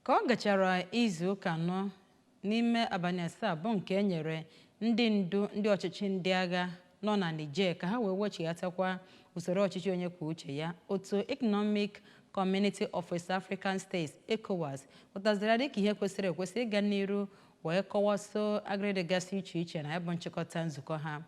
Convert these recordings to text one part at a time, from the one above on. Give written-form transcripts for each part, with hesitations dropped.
Ka ọ gachara izu ụka anọ n'ime abalị asaa bụ nke e nyere ndị ndu ndị ọchịchị ndị agha nọ na Niger ka ha wee wechighatakwa usoro ọchịchị onye kwuo uche ya, otu Economic Community of West African States ECOWAS pụtaziri dịka ihe kwesịrị ekwesị ịga n'iru wee kọwaso agịrịdịgasị iche iche na ebe nchịkọta nzukọ ha.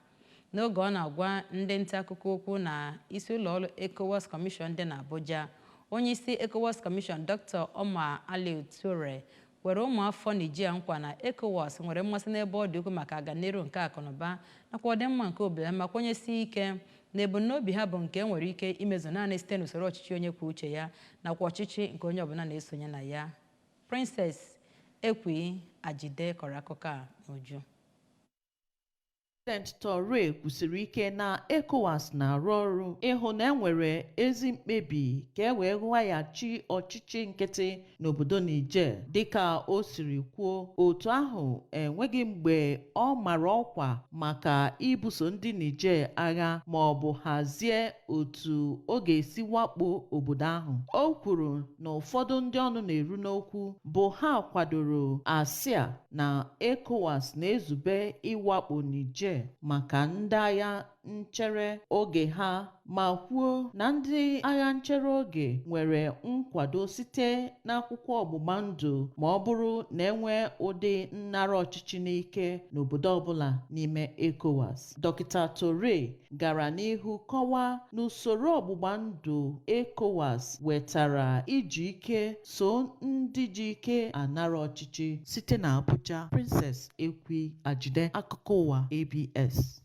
N'oge ọ na-agwa ndị nta akụkọ okwu na isi ụlọ ọrụ ECOWAS Commission dị n'Abuja, onye isi ECOWAS Commission Dr. Omar Ali Toure were ụmụafọ Nigeria nkwa na ECOWAS nwere mmasị n'ebe ọ dị ukwuu maka aganiru nke akụnụba nakwa ọdịmma nke obodo ma kwenyesi ike na ebumnobi ha bụ nke nwere ike imezu naanị site n'usoro ọchịchị onye kwuo uche ya nakwa ọchịchị nke onye ọbụla na-esonye na ya. Princess Ekwi Ajide kọrọ akụkọ a n'uju. President Toure kwusiri ike na ECOWAS na-arụ ọrụ ịhụ na enwere ezi mkpebi ka e wee ghọghachi ọchịchị nkịtị n'obodo Niger. Dịka o siri kwuo, otu ahụ enweghị mgbe ọ mara ọkwa maka ibuso ndị Niger agha ma ọ bụ hazie otu ọ ga-esi wakpo obodo ahụ. O kwuru na ụfọdụ ndị ọnụ na-eru n'okwu bụ ha kwadoro asị a na ECOWAS na-ezube ịwakpo Niger maka ndị agha nchere oge ha ma kwuo na ndị agha nchere oge nwere nkwado site n'akwụkwọ ọgbụgba ndụ ma ọ bụrụ na enwee ụdị nnara ọchịchị n'ike n'obodo ọbụla n'ime ECOWAS. Dr. Toure gara n'ihu kọwaa na usoro ọgbụgba ndụ ECOWAS wetara iji ike so ndị ji ike anara ọchịchị site na Abuja. Princess Ekwi Ajide, akụkọ ụwa ABS.